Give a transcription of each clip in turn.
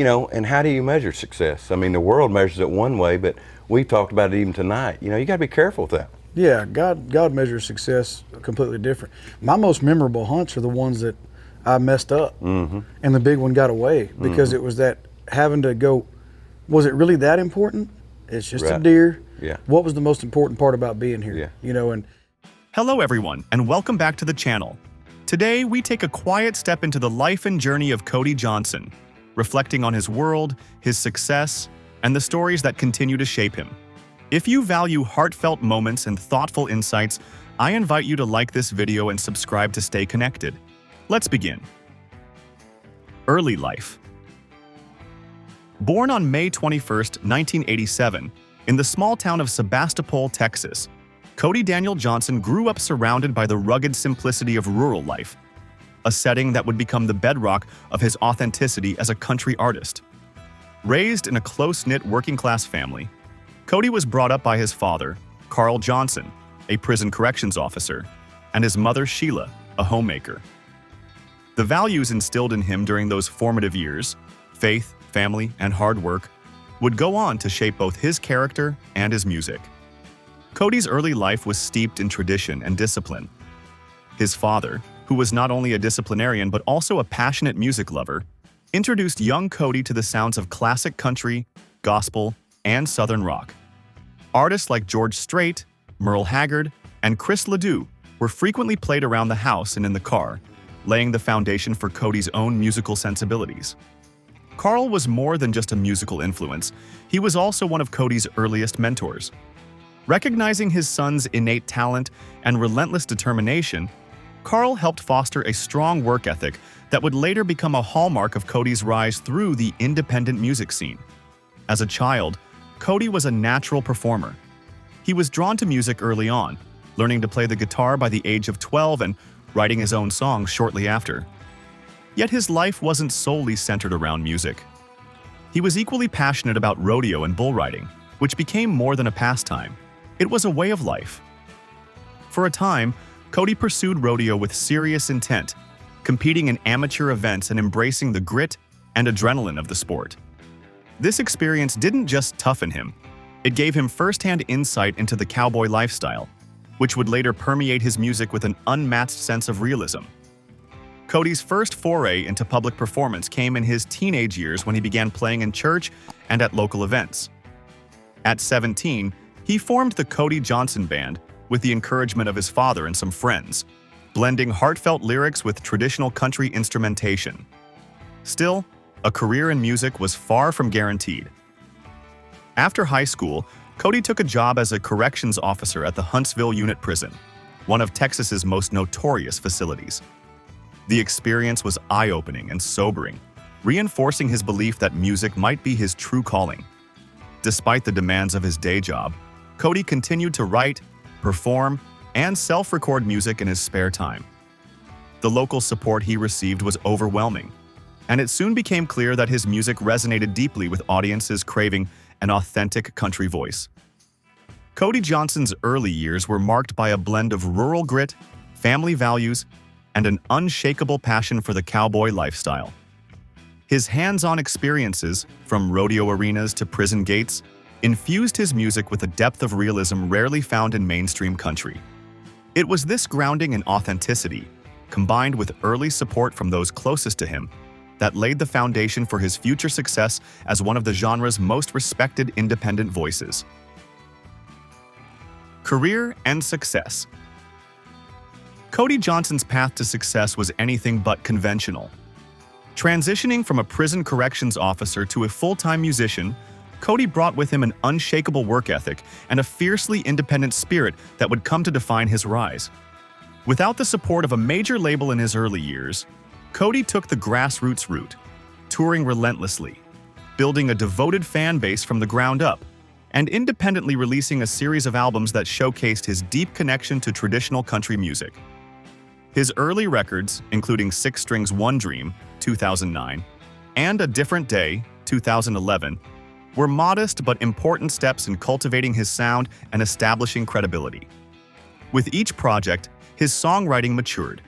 and how do you measure success? I mean, the world measures it one way, but we talked about it even tonight. You got to be careful with that. Yeah, God measures success completely different. My most memorable hunts are the ones that I messed up, and the big one got away because it was that having to go. Was it really that important? It's just a deer. Yeah. What was the most important part about being here? Yeah. And hello everyone, and welcome back to the channel. Today we take a quiet step into the life and journey of Cody Johnson, reflecting on his world, his success, and the stories that continue to shape him. If you value heartfelt moments and thoughtful insights, I invite you to like this video and subscribe to stay connected. Let's begin. Early life. Born on May 21, 1987, in the small town of Sebastopol, Texas, Cody Daniel Johnson grew up surrounded by the rugged simplicity of rural life, a setting that would become the bedrock of his authenticity as a country artist. Raised in a close-knit working-class family, Cody was brought up by his father, Carl Johnson, a prison corrections officer, and his mother, Sheila, a homemaker. The values instilled in him during those formative years, faith, family, and hard work, would go on to shape both his character and his music. Cody's early life was steeped in tradition and discipline. His father, who was not only a disciplinarian but also a passionate music lover, introduced young Cody to the sounds of classic country, gospel, and southern rock. Artists like George Strait, Merle Haggard, and Chris Ledoux were frequently played around the house and in the car, laying the foundation for Cody's own musical sensibilities. Carl was more than just a musical influence, he was also one of Cody's earliest mentors. Recognizing his son's innate talent and relentless determination, Carl helped foster a strong work ethic that would later become a hallmark of Cody's rise through the independent music scene. As a child, Cody was a natural performer. He was drawn to music early on, learning to play the guitar by the age of 12 and writing his own songs shortly after. Yet his life wasn't solely centered around music. He was equally passionate about rodeo and bull riding, which became more than a pastime. It was a way of life. For a time, Cody pursued rodeo with serious intent, competing in amateur events and embracing the grit and adrenaline of the sport. This experience didn't just toughen him, it gave him first-hand insight into the cowboy lifestyle, which would later permeate his music with an unmatched sense of realism. Cody's first foray into public performance came in his teenage years when he began playing in church and at local events. At 17, he formed the Cody Johnson Band with the encouragement of his father and some friends, blending heartfelt lyrics with traditional country instrumentation. Still, a career in music was far from guaranteed. After high school, Cody took a job as a corrections officer at the Huntsville Unit Prison, one of Texas's most notorious facilities. The experience was eye-opening and sobering, reinforcing his belief that music might be his true calling. Despite the demands of his day job, Cody continued to write, perform, and self-record music in his spare time. The local support he received was overwhelming, and it soon became clear that his music resonated deeply with audiences craving an authentic country voice. Cody Johnson's early years were marked by a blend of rural grit, family values, and an unshakable passion for the cowboy lifestyle. His hands-on experiences, from rodeo arenas to prison gates, infused his music with a depth of realism rarely found in mainstream country. It was this grounding in authenticity, combined with early support from those closest to him, that laid the foundation for his future success as one of the genre's most respected independent voices. Career and success. Cody Johnson's path to success was anything but conventional. Transitioning from a prison corrections officer to a full-time musician, Cody brought with him an unshakable work ethic and a fiercely independent spirit that would come to define his rise. Without the support of a major label in his early years, Cody took the grassroots route, touring relentlessly, building a devoted fan base from the ground up, and independently releasing a series of albums that showcased his deep connection to traditional country music. His early records, including 6 Strings One Dream, 2009, and A Different Day, 2011, were modest but important steps in cultivating his sound and establishing credibility. With each project, his songwriting matured,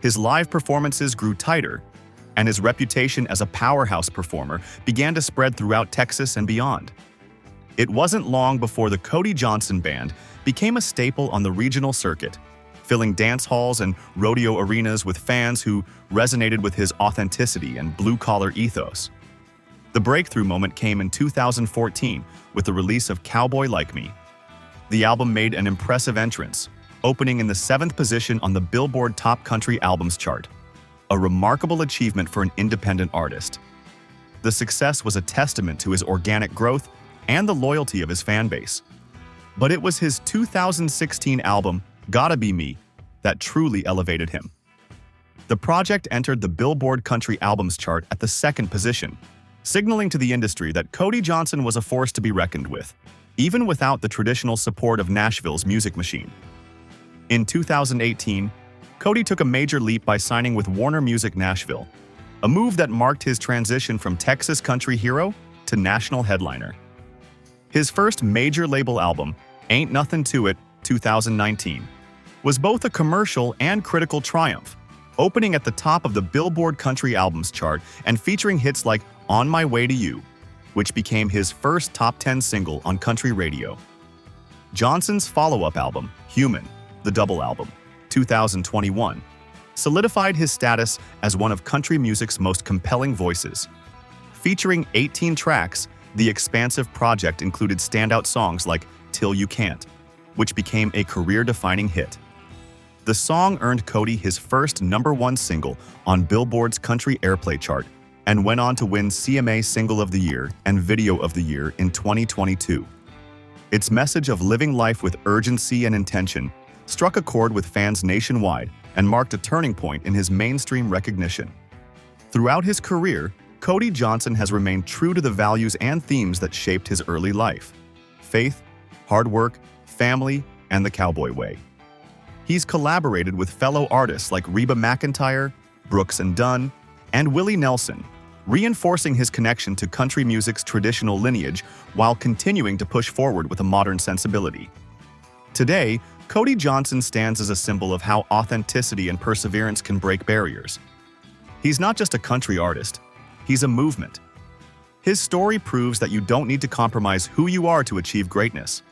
his live performances grew tighter, and his reputation as a powerhouse performer began to spread throughout Texas and beyond. It wasn't long before the Cody Johnson Band became a staple on the regional circuit, filling dance halls and rodeo arenas with fans who resonated with his authenticity and blue-collar ethos. The breakthrough moment came in 2014 with the release of Cowboy Like Me. The album made an impressive entrance, opening in the 7th position on the Billboard Top Country Albums chart, a remarkable achievement for an independent artist. The success was a testament to his organic growth and the loyalty of his fan base. But it was his 2016 album, Gotta Be Me, that truly elevated him. The project entered the Billboard Country Albums chart at the 2nd position, signaling to the industry that Cody Johnson was a force to be reckoned with, even without the traditional support of Nashville's music machine. In 2018, Cody took a major leap by signing with Warner Music Nashville, a move that marked his transition from Texas country hero to national headliner. His first major label album, Ain't Nothin' to It, 2019, was both a commercial and critical triumph, opening at the top of the Billboard Country Albums chart and featuring hits like On My Way to You, which became his first top 10 single on country radio. Johnson's follow-up album, Human, the double album, 2021, solidified his status as one of country music's most compelling voices. Featuring 18 tracks, the expansive project included standout songs like Till You Can't, which became a career-defining hit. The song earned Cody his first #1 single on Billboard's Country Airplay chart and went on to win CMA Single of the Year and Video of the Year in 2022. Its message of living life with urgency and intention struck a chord with fans nationwide and marked a turning point in his mainstream recognition. Throughout his career, Cody Johnson has remained true to the values and themes that shaped his early life: faith, hard work, family, and the cowboy way. He's collaborated with fellow artists like Reba McEntire, Brooks and Dunn, and Willie Nelson, reinforcing his connection to country music's traditional lineage while continuing to push forward with a modern sensibility. Today, Cody Johnson stands as a symbol of how authenticity and perseverance can break barriers. He's not just a country artist, he's a movement. His story proves that you don't need to compromise who you are to achieve greatness.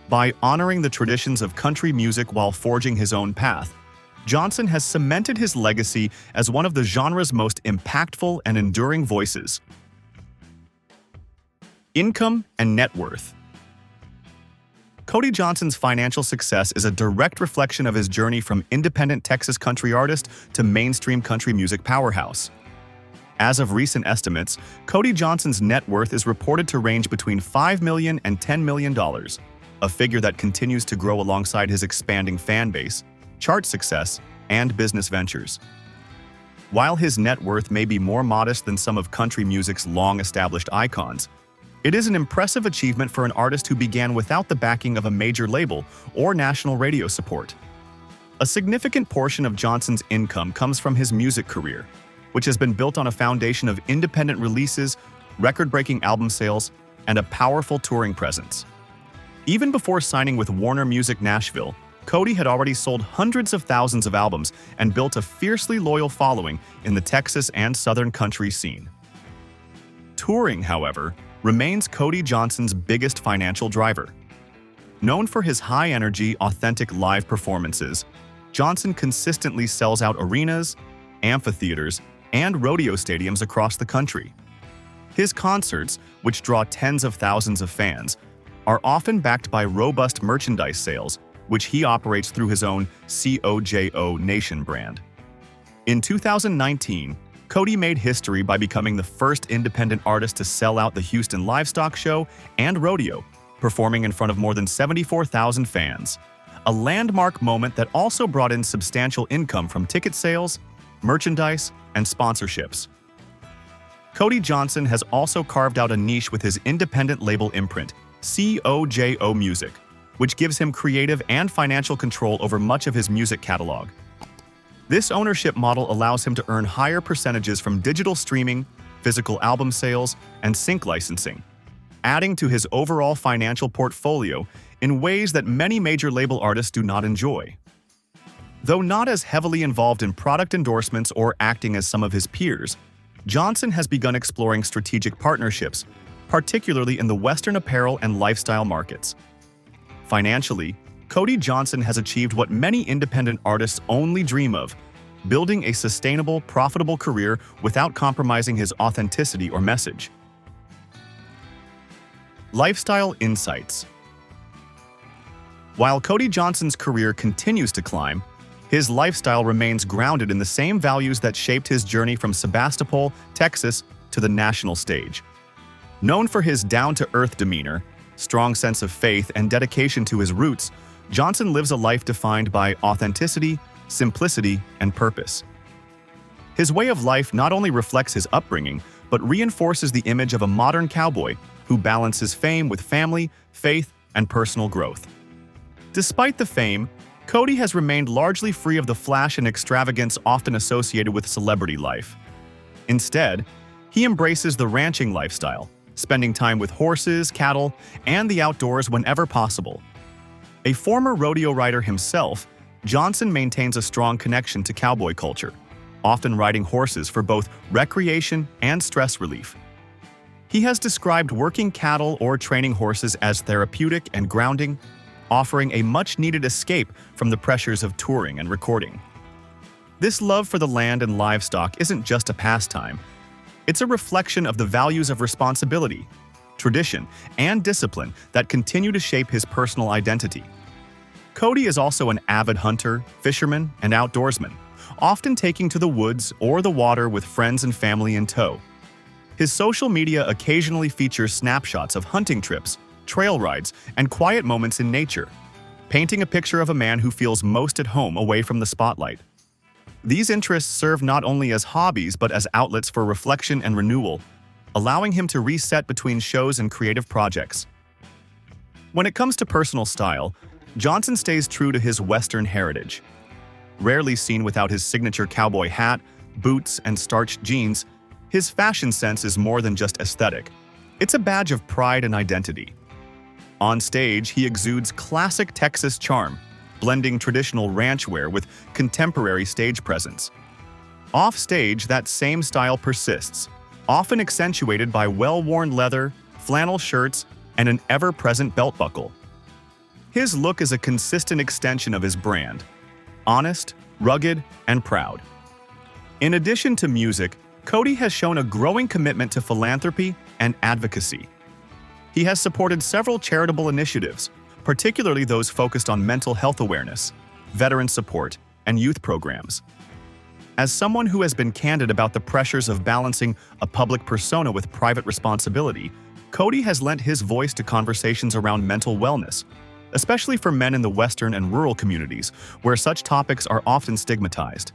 By honoring the traditions of country music while forging his own path, Johnson has cemented his legacy as one of the genre's most impactful and enduring voices. Income and net worth. Cody Johnson's financial success is a direct reflection of his journey from independent Texas country artist to mainstream country music powerhouse. As of recent estimates, Cody Johnson's net worth is reported to range between $5 million and $10 million, a figure that continues to grow alongside his expanding fan base, chart success, and business ventures. While his net worth may be more modest than some of country music's long-established icons, it is an impressive achievement for an artist who began without the backing of a major label or national radio support. A significant portion of Johnson's income comes from his music career, which has been built on a foundation of independent releases, record-breaking album sales, and a powerful touring presence. Even before signing with Warner Music Nashville, Cody had already sold hundreds of thousands of albums and built a fiercely loyal following in the Texas and Southern country scene. Touring, however, remains Cody Johnson's biggest financial driver. Known for his high-energy, authentic live performances, Johnson consistently sells out arenas, amphitheaters, and rodeo stadiums across the country. His concerts, which draw tens of thousands of fans, are often backed by robust merchandise sales, which he operates through his own COJO Nation brand. In 2019, Cody made history by becoming the first independent artist to sell out the Houston Livestock Show and Rodeo, performing in front of more than 74,000 fans, a landmark moment that also brought in substantial income from ticket sales, merchandise, and sponsorships. Cody Johnson has also carved out a niche with his independent label imprint, COJO Music, which gives him creative and financial control over much of his music catalog. This ownership model allows him to earn higher percentages from digital streaming, physical album sales, and sync licensing, adding to his overall financial portfolio in ways that many major label artists do not enjoy. Though not as heavily involved in product endorsements or acting as some of his peers, Johnson has begun exploring strategic partnerships, particularly in the Western apparel and lifestyle markets. Financially, Cody Johnson has achieved what many independent artists only dream of: building a sustainable, profitable career without compromising his authenticity or message. Lifestyle insights. While Cody Johnson's career continues to climb, his lifestyle remains grounded in the same values that shaped his journey from Sebastopol, Texas, to the national stage. Known for his down-to-earth demeanor, strong sense of faith, and dedication to his roots, Johnson lives a life defined by authenticity, simplicity, and purpose. His way of life not only reflects his upbringing, but reinforces the image of a modern cowboy who balances fame with family, faith, and personal growth. Despite the fame, Cody has remained largely free of the flash and extravagance often associated with celebrity life. Instead, he embraces the ranching lifestyle, spending time with horses, cattle, and the outdoors whenever possible. A former rodeo rider himself, Johnson maintains a strong connection to cowboy culture, often riding horses for both recreation and stress relief. He has described working cattle or training horses as therapeutic and grounding, offering a much-needed escape from the pressures of touring and recording. This love for the land and livestock isn't just a pastime. It's a reflection of the values of responsibility, tradition, and discipline that continue to shape his personal identity. Cody is also an avid hunter, fisherman, and outdoorsman, often taking to the woods or the water with friends and family in tow. His social media occasionally features snapshots of hunting trips, trail rides, and quiet moments in nature, painting a picture of a man who feels most at home away from the spotlight. These interests serve not only as hobbies but as outlets for reflection and renewal, allowing him to reset between shows and creative projects. When it comes to personal style, Johnson stays true to his Western heritage. Rarely seen without his signature cowboy hat, boots, and starched jeans, his fashion sense is more than just aesthetic. It's a badge of pride and identity. On stage, he exudes classic Texas charm, blending traditional ranch wear with contemporary stage presence. Off stage, that same style persists, often accentuated by well-worn leather, flannel shirts, and an ever-present belt buckle. His look is a consistent extension of his brand: honest, rugged, and proud. In addition to music, Cody has shown a growing commitment to philanthropy and advocacy. He has supported several charitable initiatives, particularly those focused on mental health awareness, veteran support, and youth programs. As someone who has been candid about the pressures of balancing a public persona with private responsibility, Cody has lent his voice to conversations around mental wellness, especially for men in the Western and rural communities, where such topics are often stigmatized.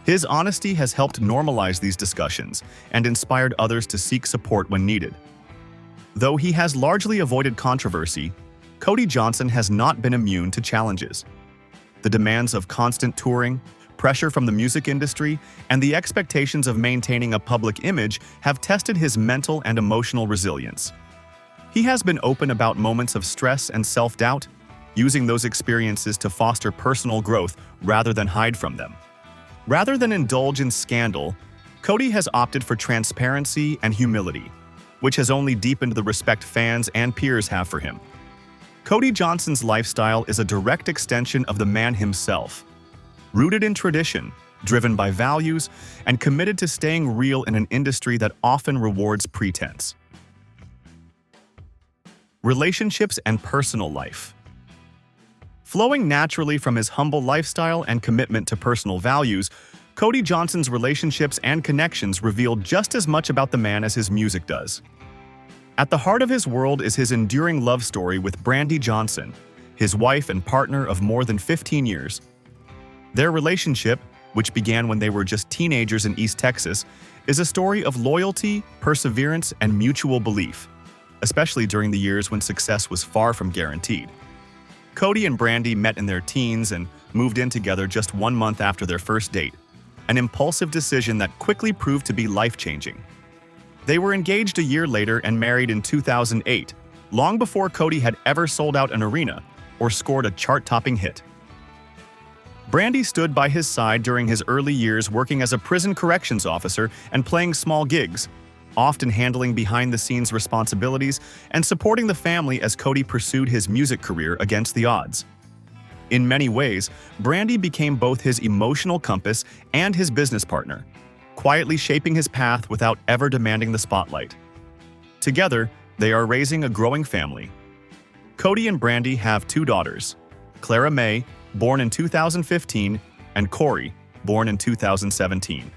His honesty has helped normalize these discussions and inspired others to seek support when needed. Though he has largely avoided controversy, Cody Johnson has not been immune to challenges. The demands of constant touring, pressure from the music industry, and the expectations of maintaining a public image have tested his mental and emotional resilience. He has been open about moments of stress and self-doubt, using those experiences to foster personal growth rather than hide from them. Rather than indulge in scandal, Cody has opted for transparency and humility, which has only deepened the respect fans and peers have for him. Cody Johnson's lifestyle is a direct extension of the man himself. Rooted in tradition, driven by values, and committed to staying real in an industry that often rewards pretense. Relationships and personal life. Flowing naturally from his humble lifestyle and commitment to personal values, Cody Johnson's relationships and connections reveal just as much about the man as his music does. At the heart of his world is his enduring love story with Brandy Johnson, his wife and partner of more than 15 years. Their relationship, which began when they were just teenagers in East Texas, is a story of loyalty, perseverance, and mutual belief, especially during the years when success was far from guaranteed. Cody and Brandy met in their teens and moved in together just 1 month after their first date, an impulsive decision that quickly proved to be life-changing. They were engaged a year later and married in 2008, long before Cody had ever sold out an arena or scored a chart-topping hit. Brandy stood by his side during his early years working as a prison corrections officer and playing small gigs, often handling behind-the-scenes responsibilities and supporting the family as Cody pursued his music career against the odds. In many ways, Brandy became both his emotional compass and his business partner, quietly shaping his path without ever demanding the spotlight. Together, they are raising a growing family. Cody and Brandy have 2 daughters, Clara May, born in 2015, and Corey, born in 2017.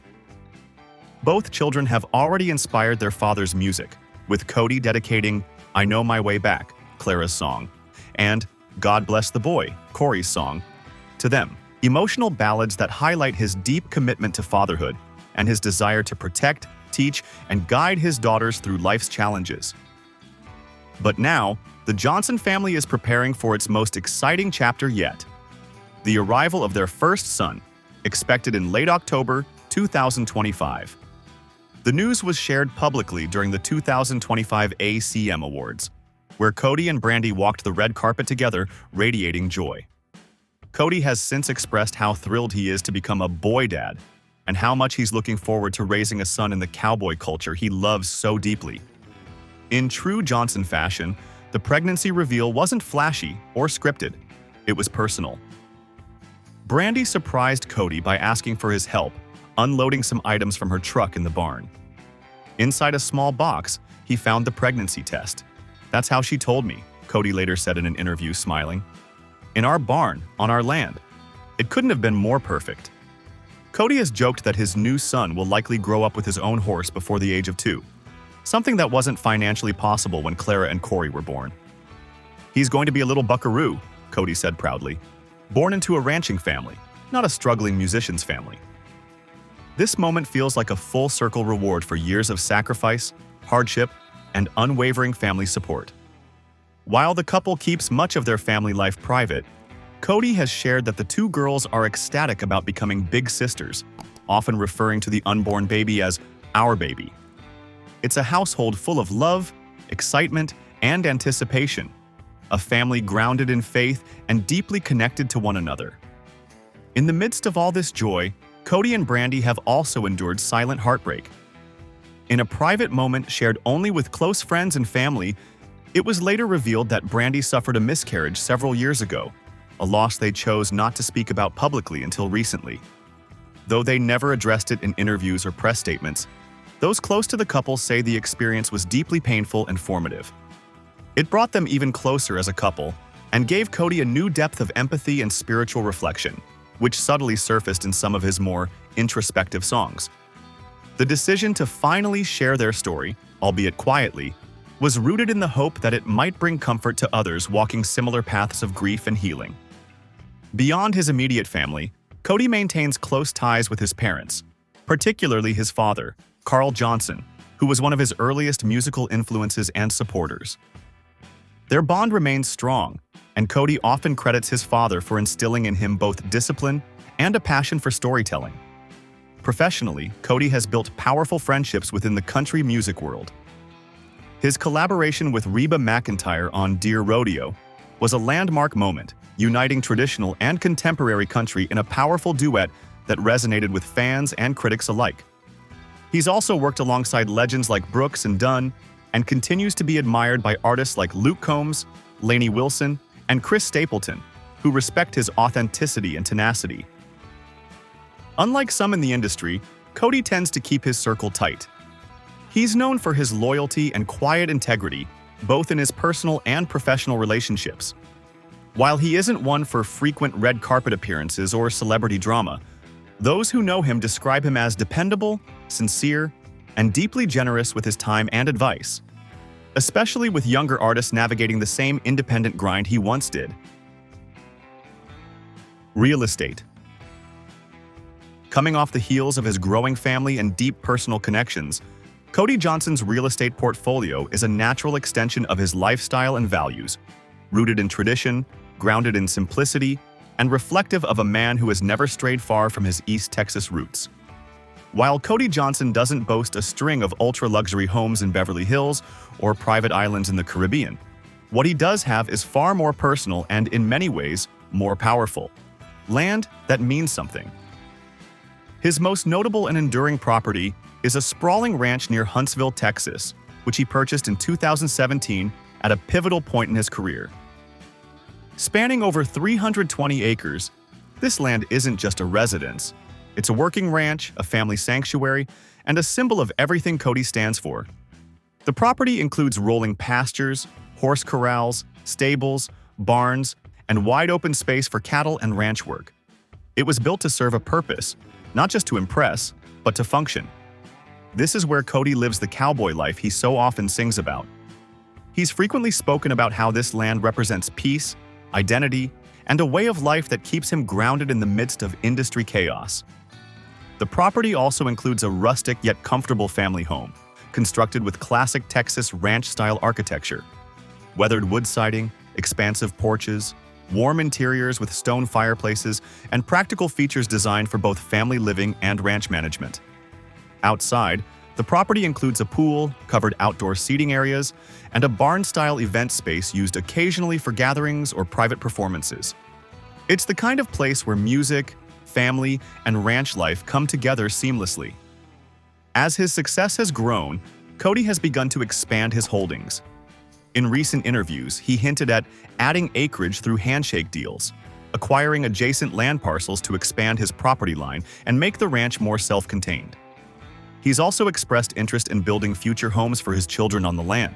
Both children have already inspired their father's music, with Cody dedicating "I Know My Way Back," Clara's song, and "God Bless the Boy," Corey's song, to them. Emotional ballads that highlight his deep commitment to fatherhood and his desire to protect, teach, and guide his daughters through life's challenges. But now, the Johnson family is preparing for its most exciting chapter yet: the arrival of their first son, expected in late October 2025. The news was shared publicly during the 2025 ACM Awards, where Cody and Brandy walked the red carpet together, radiating joy. Cody has since expressed how thrilled he is to become a boy dad and how much he's looking forward to raising a son in the cowboy culture he loves so deeply. In true Johnson fashion, the pregnancy reveal wasn't flashy or scripted. It was personal. Brandy surprised Cody by asking for his help, unloading some items from her truck in the barn. Inside a small box, he found the pregnancy test. "That's how she told me," Cody later said in an interview, smiling. "In our barn, on our land. It couldn't have been more perfect." Cody has joked that his new son will likely grow up with his own horse before the age of 2, something that wasn't financially possible when Clara and Corey were born. "He's going to be a little buckaroo," Cody said proudly. "Born into a ranching family, not a struggling musician's family." This moment feels like a full-circle reward for years of sacrifice, hardship, and unwavering family support. While the couple keeps much of their family life private, Cody has shared that the 2 girls are ecstatic about becoming big sisters, often referring to the unborn baby as "our baby." It's a household full of love, excitement, and anticipation, a family grounded in faith and deeply connected to one another. In the midst of all this joy, Cody and Brandy have also endured silent heartbreak. In a private moment shared only with close friends and family, it was later revealed that Brandy suffered a miscarriage several years ago, a loss they chose not to speak about publicly until recently. Though they never addressed it in interviews or press statements, those close to the couple say the experience was deeply painful and formative. It brought them even closer as a couple and gave Cody a new depth of empathy and spiritual reflection, which subtly surfaced in some of his more introspective songs. The decision to finally share their story, albeit quietly, was rooted in the hope that it might bring comfort to others walking similar paths of grief and healing. Beyond his immediate family, Cody maintains close ties with his parents, particularly his father, Carl Johnson, who was one of his earliest musical influences and supporters. Their bond remains strong, and Cody often credits his father for instilling in him both discipline and a passion for storytelling. Professionally, Cody has built powerful friendships within the country music world. His collaboration with Reba McEntire on Dear Rodeo was a landmark moment, uniting traditional and contemporary country in a powerful duet that resonated with fans and critics alike. He's also worked alongside legends like Brooks and Dunn, and continues to be admired by artists like Luke Combs, Lainey Wilson, and Chris Stapleton, who respect his authenticity and tenacity. Unlike some in the industry, Cody tends to keep his circle tight. He's known for his loyalty and quiet integrity, both in his personal and professional relationships. While he isn't one for frequent red carpet appearances or celebrity drama, those who know him describe him as dependable, sincere, and deeply generous with his time and advice, especially with younger artists navigating the same independent grind he once did. Real estate. Coming off the heels of his growing family and deep personal connections, Cody Johnson's real estate portfolio is a natural extension of his lifestyle and values, rooted in tradition, grounded in simplicity, and reflective of a man who has never strayed far from his East Texas roots. While Cody Johnson doesn't boast a string of ultra-luxury homes in Beverly Hills or private islands in the Caribbean, what he does have is far more personal and, in many ways, more powerful. land that means something. His most notable and enduring property is a sprawling ranch near Huntsville, Texas, which he purchased in 2017 at a pivotal point in his career. Spanning over 320 acres, this land isn't just a residence. It's a working ranch, a family sanctuary, and a symbol of everything Cody stands for. The property includes rolling pastures, horse corrals, stables, barns, and wide open space for cattle and ranch work. It was built to serve a purpose, not just to impress, but to function. This is where Cody lives the cowboy life he so often sings about. He's frequently spoken about how this land represents peace, identity, and a way of life that keeps him grounded in the midst of industry chaos. The property also includes a rustic yet comfortable family home, constructed with classic Texas ranch-style architecture. Weathered wood siding, expansive porches, warm interiors with stone fireplaces, and practical features designed for both family living and ranch management. Outside, the property includes a pool, covered outdoor seating areas, and a barn-style event space used occasionally for gatherings or private performances. It's the kind of place where music, family, and ranch life come together seamlessly. As his success has grown, Cody has begun to expand his holdings. In recent interviews, he hinted at adding acreage through handshake deals, acquiring adjacent land parcels to expand his property line and make the ranch more self-contained. He's also expressed interest in building future homes for his children on the land,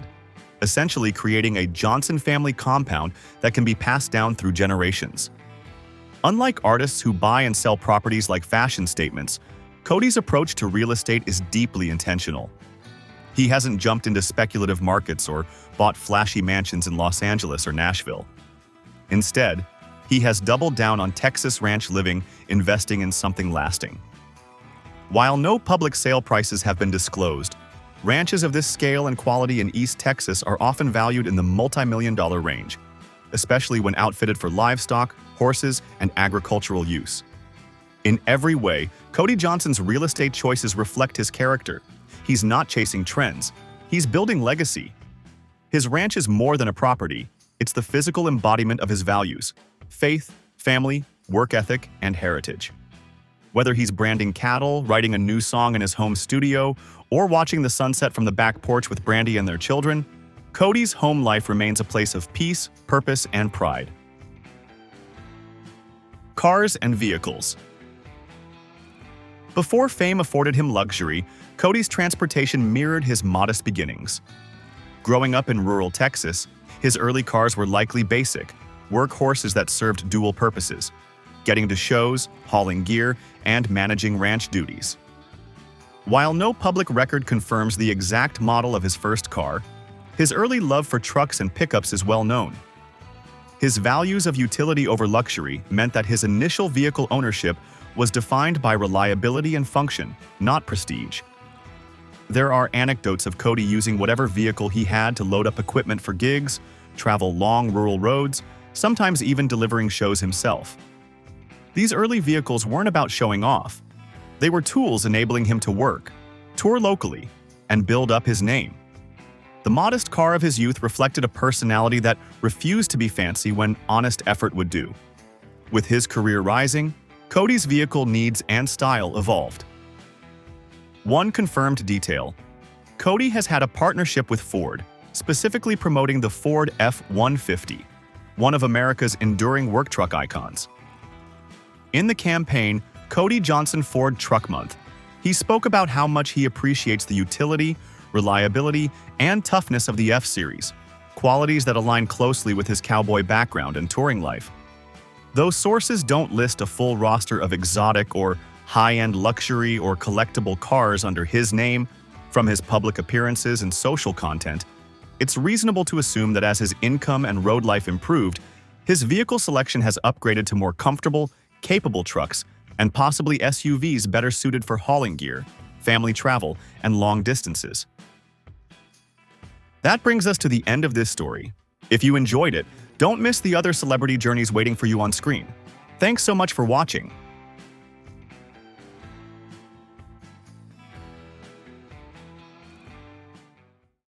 essentially creating a Johnson family compound that can be passed down through generations. Unlike artists who buy and sell properties like fashion statements, Cody's approach to real estate is deeply intentional. He hasn't jumped into speculative markets or bought flashy mansions in Los Angeles or Nashville. Instead, he has doubled down on Texas ranch living, investing in something lasting. While no public sale prices have been disclosed, ranches of this scale and quality in East Texas are often valued in the multi-million-dollar range, especially when outfitted for livestock, horses, and agricultural use. In every way, Cody Johnson's real estate choices reflect his character. He's not chasing trends. He's building legacy. His ranch is more than a property. It's the physical embodiment of his values: faith, family, work ethic, and heritage. Whether he's branding cattle, writing a new song in his home studio, or watching the sunset from the back porch with Brandy and their children, Cody's home life remains a place of peace, purpose, and pride. Cars and vehicles. Before fame afforded him luxury, Cody's transportation mirrored his modest beginnings. Growing up in rural Texas, his early cars were likely basic, work horses that served dual purposes: getting to shows, hauling gear, and managing ranch duties. While no public record confirms the exact model of his first car, his early love for trucks and pickups is well known. His values of utility over luxury meant that his initial vehicle ownership was defined by reliability and function, not prestige. There are anecdotes of Cody using whatever vehicle he had to load up equipment for gigs, travel long rural roads, sometimes even delivering shows himself. These early vehicles weren't about showing off. They were tools enabling him to work, tour locally, and build up his name. The modest car of his youth reflected a personality that refused to be fancy when honest effort would do. With his career rising, Cody's vehicle needs and style evolved. One confirmed detail: Cody has had a partnership with Ford, specifically promoting the Ford F-150, one of America's enduring work truck icons. In the campaign, Cody Johnson Ford Truck Month, he spoke about how much he appreciates the utility, reliability, and toughness of the F-Series, qualities that align closely with his cowboy background and touring life. Though sources don't list a full roster of exotic or high-end luxury or collectible cars under his name, from his public appearances and social content, it's reasonable to assume that as his income and road life improved, his vehicle selection has upgraded to more comfortable, capable trucks and possibly SUVs better suited for hauling gear, family travel, and long distances. That brings us to the end of this story. If you enjoyed it, don't miss the other celebrity journeys waiting for you on screen. Thanks so much for watching.